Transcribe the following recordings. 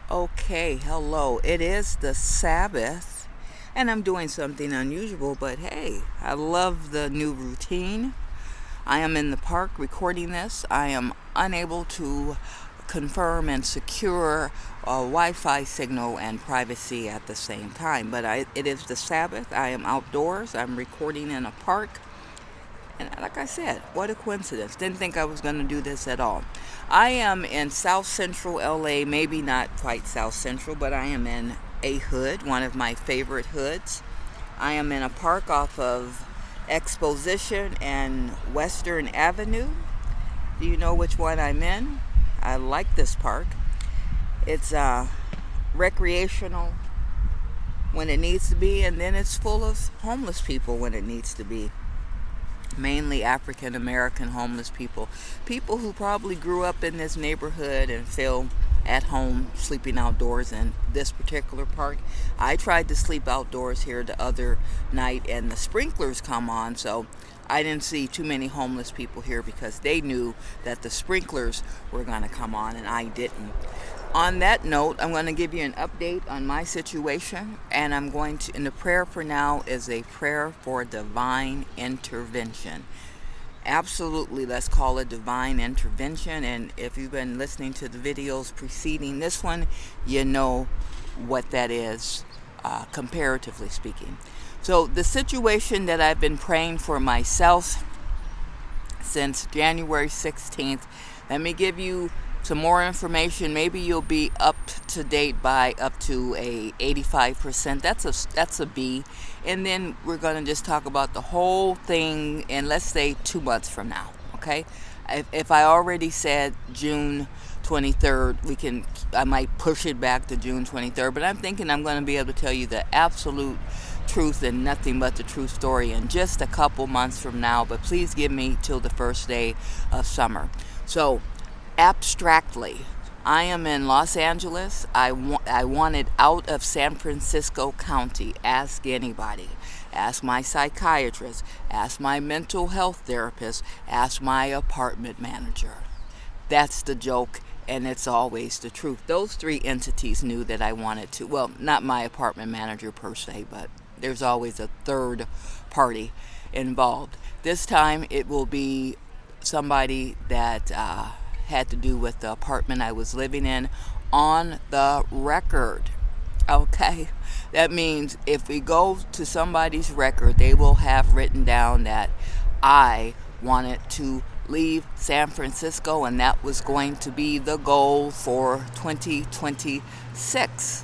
Okay, hello. It is the Sabbath, and I'm doing something unusual, but hey, I love the new routine. I am in the park recording this. I am unable to confirm and secure a Wi Fi signal and privacy at the same time, but it is the Sabbath. I am outdoors. I'm recording in a park. And like I said, what a coincidence. Didn't think I was going to do this at all. I am in South Central LA, maybe not quite South Central, but I am in a hood, one of my favorite hoods. I am in a park off of Exposition and Western Avenue. Do you know which one I'm in? I like this park. It's recreational when it needs to be, and then it's full of homeless people when it needs to be. Mainly African American homeless people. People who probably grew up in this neighborhood and feel at home sleeping outdoors in this particular park. I tried to sleep outdoors here the other night and the sprinklers come on, so I didn't see too many homeless people here because they knew that the sprinklers were going to come on and I didn't. On that note, I'm going to give you an update on my situation, and and the prayer for now is a prayer for divine intervention. Absolutely, let's call it divine intervention. And if you've been listening to the videos preceding this one, you know what that is, comparatively speaking. So, the situation that I've been praying for myself since January 16th, let me give you some more information. Maybe you'll be up to date by up to a 85%. That's a B. And then we're going to just talk about the whole thing in, let's say, 2 months from now. Okay? If I already said June 23rd, I might push it back to June 23rd, but I'm thinking I'm going to be able to tell you the absolute truth and nothing but the true story in just a couple months from now. But please give me till the first day of summer. So, abstractly, I am in Los Angeles. I wanted out of San Francisco County. Ask anybody. Ask my psychiatrist. Ask my mental health therapist. Ask my apartment manager. That's the joke, and it's always the truth. Those three entities knew that I wanted to. Well, not my apartment manager per se, but there's always a third party involved. This time it will be somebody that had to do with the apartment I was living in on the record. Okay? That means if we go to somebody's record, they will have written down that I wanted to leave San Francisco and that was going to be the goal for 2026.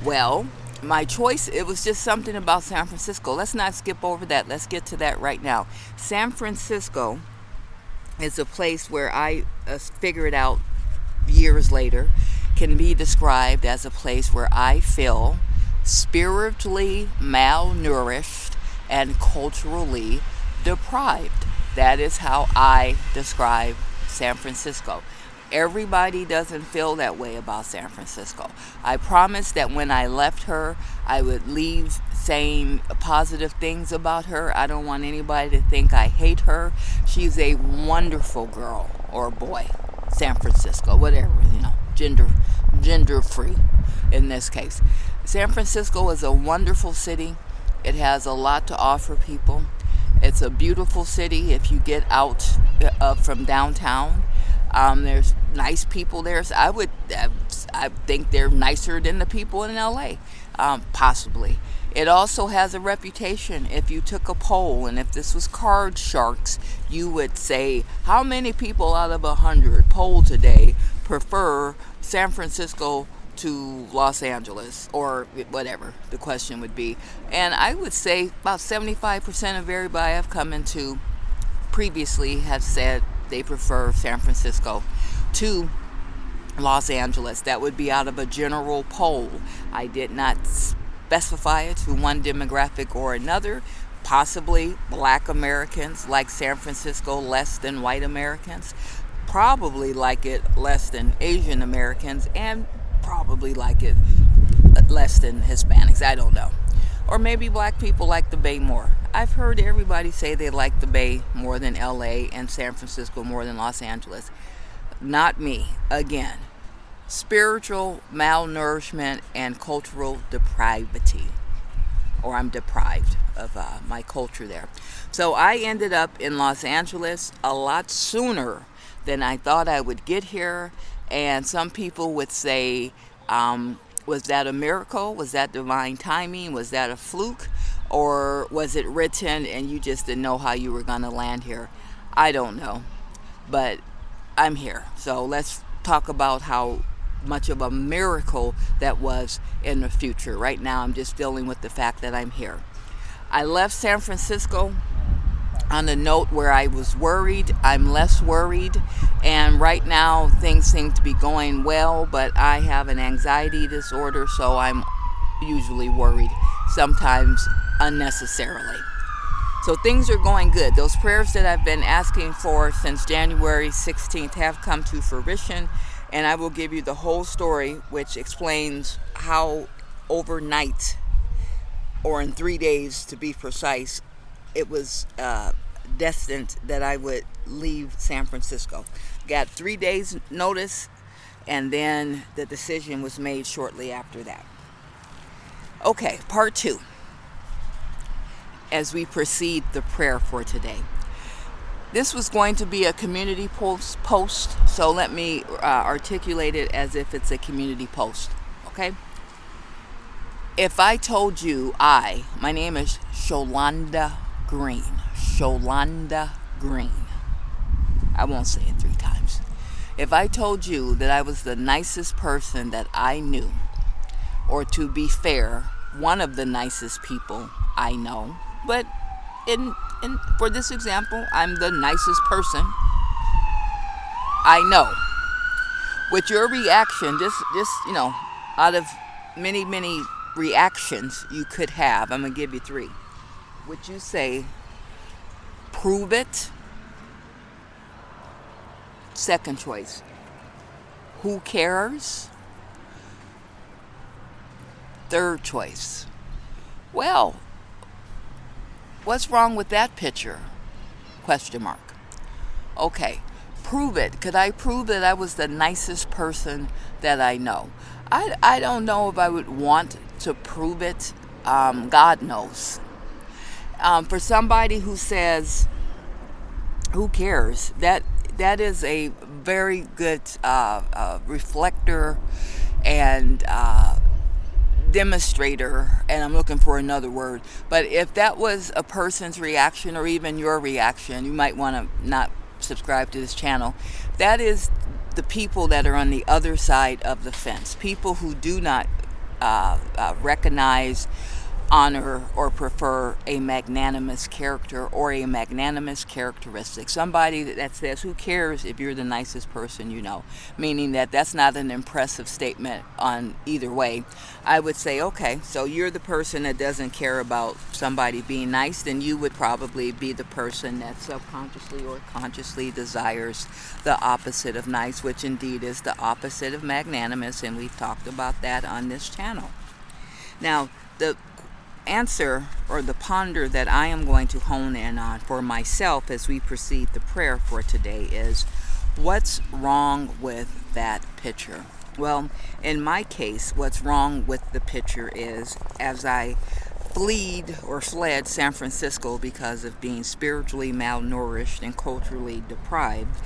Well, my choice, it was just something about San Francisco. Let's not skip over that. Let's get to that right now. San Francisco is a place where I figured out years later can be described as a place where I feel spiritually malnourished and culturally deprived. That is how I describe San Francisco. Everybody doesn't feel that way about San Francisco. I promised that when I left her, I would leave saying positive things about her. I don't want anybody to think I hate her. She's a wonderful girl or boy. San Francisco, whatever, gender free in this case. San Francisco is a wonderful city. It has a lot to offer people. It's a beautiful city if you get out from downtown. There's nice people there. So I think they're nicer than the people in LA, possibly. It also has a reputation. If you took a poll and if this was Card Sharks, you would say how many people out of 100 polled today prefer San Francisco to Los Angeles, or whatever the question would be. And I would say about 75% of everybody I've come into previously have said they prefer San Francisco to Los Angeles. That would be out of a general poll. I did not specify it to one demographic or another. Possibly black Americans like San Francisco less than white Americans. Probably like it less than Asian Americans, and probably like it less than Hispanics. I don't know. Or maybe black people like the Bay more. I've heard everybody say they like the Bay more than LA and San Francisco more than Los Angeles. Not me. Again, spiritual malnourishment and cultural depravity, or I'm deprived of my culture there. So I ended up in Los Angeles a lot sooner than I thought I would get here. And some people would say, was that a miracle? Was that divine timing? Was that a fluke? Or was it written and you just didn't know how you were going to land here? I don't know. But I'm here. So let's talk about how much of a miracle that was in the future. Right now, I'm just dealing with the fact that I'm here. I left San Francisco on a note where I was worried. I'm less worried. And right now, things seem to be going well, but I have an anxiety disorder, so I'm usually worried, sometimes unnecessarily. So things are going good. Those prayers that I've been asking for since January 16th have come to fruition. And I will give you the whole story, which explains how overnight, or in 3 days to be precise, it was destined that I would leave San Francisco. Got 3 days notice, and then the decision was made shortly after that. Okay, part 2. As we proceed the prayer for today. This was going to be a community post, so let me articulate it as if it's a community post, okay? If I told you my name is Sholanda Green. Sholanda Green. I won't say it 3 times. If I told you that I was the nicest person that I knew, or to be fair, one of the nicest people I know, but for this example, I'm the nicest person I know. With your reaction, just out of many reactions you could have, I'm gonna give you 3. Would you say, prove it? Second choice, who cares? Third choice, well, what's wrong with that picture? Question mark. Okay, prove it. Could I prove that I was the nicest person that I know? I don't know if I would want to prove it. God knows. For somebody who says, who cares? That is a very good reflector and demonstrator, and I'm looking for another word, but if that was a person's reaction or even your reaction, you might want to not subscribe to this channel. That is the people that are on the other side of the fence, people who do not recognize, honor, or prefer a magnanimous character or a magnanimous characteristic. Somebody that says, who cares if you're the nicest person you know? Meaning that that's not an impressive statement on either way. I would say, okay, so you're the person that doesn't care about somebody being nice, then you would probably be the person that subconsciously or consciously desires the opposite of nice, which indeed is the opposite of magnanimous, and we've talked about that on this channel. Now, the answer or the ponder that I am going to hone in on for myself as we proceed the prayer for today is, what's wrong with that picture? Well, in my case, what's wrong with the picture is, as I fled San Francisco because of being spiritually malnourished and culturally deprived,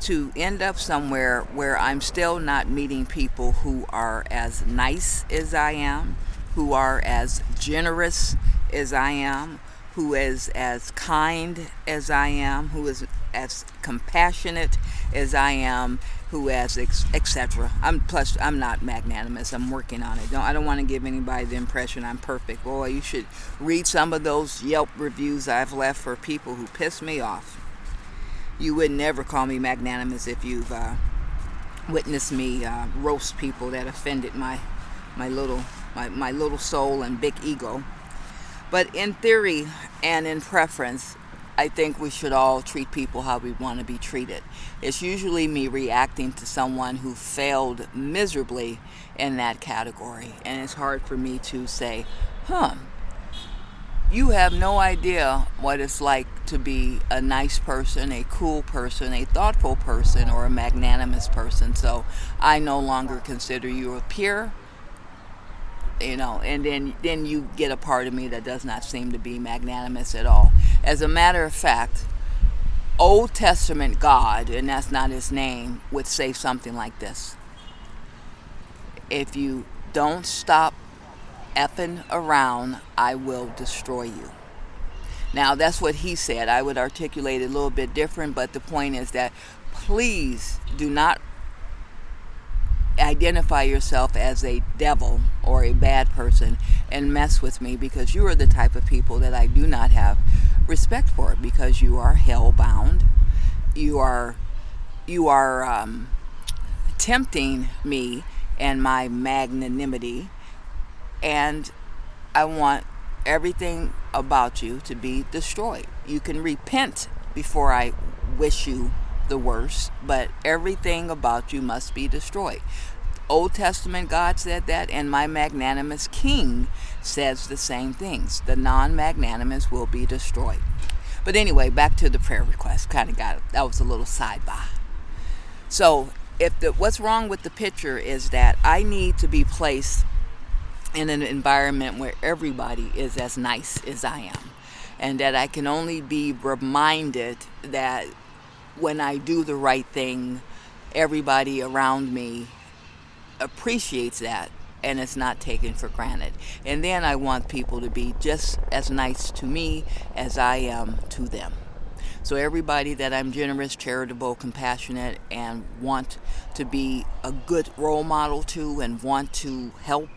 to end up somewhere where I'm still not meeting people who are as nice as I am, who are as generous as I am, who is as kind as I am, who is as compassionate as I am, who has etc. I'm not magnanimous. I'm working on it. I don't want to give anybody the impression I'm perfect. Boy, you should read some of those Yelp reviews I've left for people who piss me off. You would never call me magnanimous if you've witnessed me roast people that offended my little soul and big ego. But in theory and in preference, I think we should all treat people how we want to be treated. It's usually me reacting to someone who failed miserably in that category. And it's hard for me to say, You have no idea what it's like to be a nice person, a cool person, a thoughtful person, or a magnanimous person. So I no longer consider you a peer, and then you get a part of me that does not seem to be magnanimous at all. As a matter of fact, Old Testament God, and that's not his name, would say something like this: if you don't stop effing around, I will destroy you. Now, that's what he said. I would articulate it a little bit different, but the point is that please do not identify yourself as a devil or a bad person and mess with me, because you are the type of people that I do not have respect for, because you are hell-bound. You are tempting me and my magnanimity, and I want everything about you to be destroyed. You can repent before I wish you the worst, but everything about you must be destroyed. Old Testament God said that, and my magnanimous King says the same things. The non-magnanimous will be destroyed. But anyway, back to the prayer request. That was a little sidebar. So, what's wrong with the picture is that I need to be placed in an environment where everybody is as nice as I am, and that I can only be reminded that when I do the right thing, everybody around me appreciates that, and it's not taken for granted. And then I want people to be just as nice to me as I am to them. So everybody that I'm generous, charitable, compassionate, and want to be a good role model to, and want to help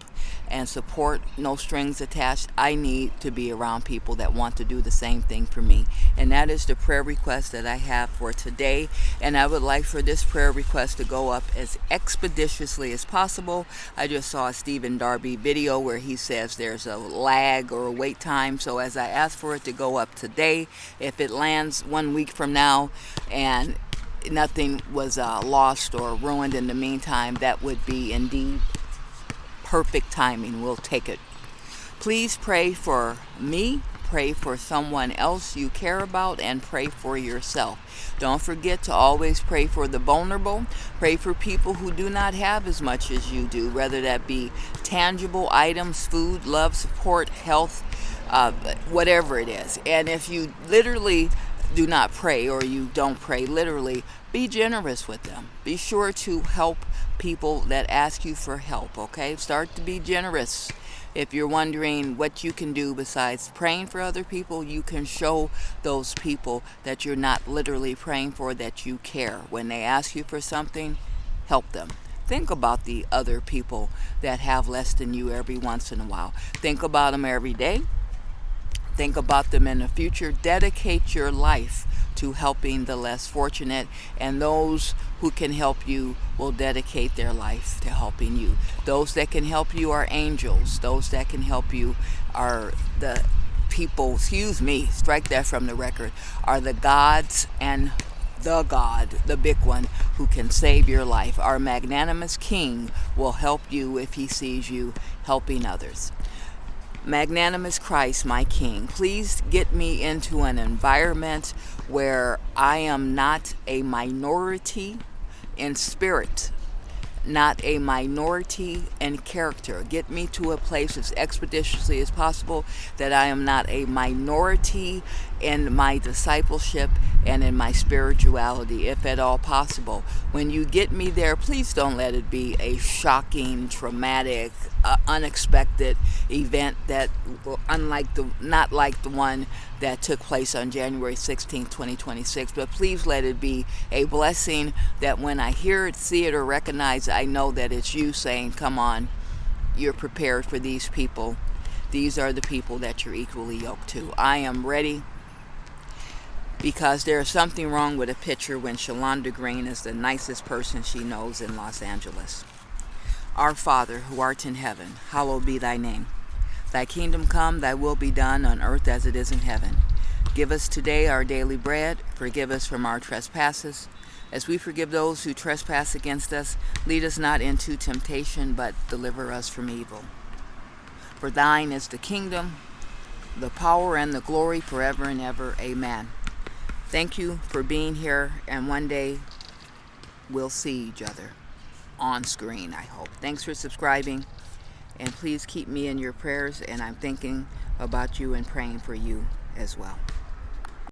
and support, no strings attached, I need to be around people that want to do the same thing for me. And that is the prayer request that I have for today. And I would like for this prayer request to go up as expeditiously as possible. I just saw a Stephen Darby video where he says there's a lag or a wait time. So as I ask for it to go up today, if it lands 1 week from now and nothing was lost or ruined in the meantime, that would be indeed perfect timing. We'll take it. Please pray for me, pray for someone else you care about, and pray for yourself. Don't forget to always pray for the vulnerable. Pray for people who do not have as much as you do, whether that be tangible items, food, love, support, health, whatever it is. And if you literally do not pray, or you don't pray literally, be generous with them. Be sure to help people that ask you for help, okay? Start to be generous. If you're wondering what you can do besides praying for other people, you can show those people that you're not literally praying for, that you care. When they ask you for something, help them. Think about the other people that have less than you every once in a while. Think about them every day. Think about them in the future. Dedicate your life to helping the less fortunate, and those who can help you will dedicate their life to helping you. Those that can help you are angels. Those that can help you are the people, strike that from the record, are the gods, and the God, the big one, who can save your life. Our magnanimous King will help you if he sees you helping others. Magnanimous Christ, my King, please get me into an environment where I am not a minority in spirit, not a minority in character. Get me to a place as expeditiously as possible that I am not a minority in my discipleship and in my spirituality, if at all possible. When you get me there, please don't let it be a shocking, traumatic, unexpected event that not like the one that took place on January 16, 2026, but please let it be a blessing that when I hear it, see it, or recognize it, I know that it's you saying, come on, you're prepared for these people. These are the people that you're equally yoked to. I am ready, because there's something wrong with a picture when Shalonda Green is the nicest person she knows in Los Angeles. Our Father, who art in heaven, hallowed be thy name. Thy kingdom come, thy will be done on earth as it is in heaven. Give us today our daily bread. Forgive us from our trespasses, as we forgive those who trespass against us. Lead us not into temptation, but deliver us from evil. For thine is the kingdom, the power and the glory forever and ever. Amen. Thank you for being here, and one day we'll see each other on screen, I hope. Thanks for subscribing, and please keep me in your prayers, and I'm thinking about you and praying for you as well.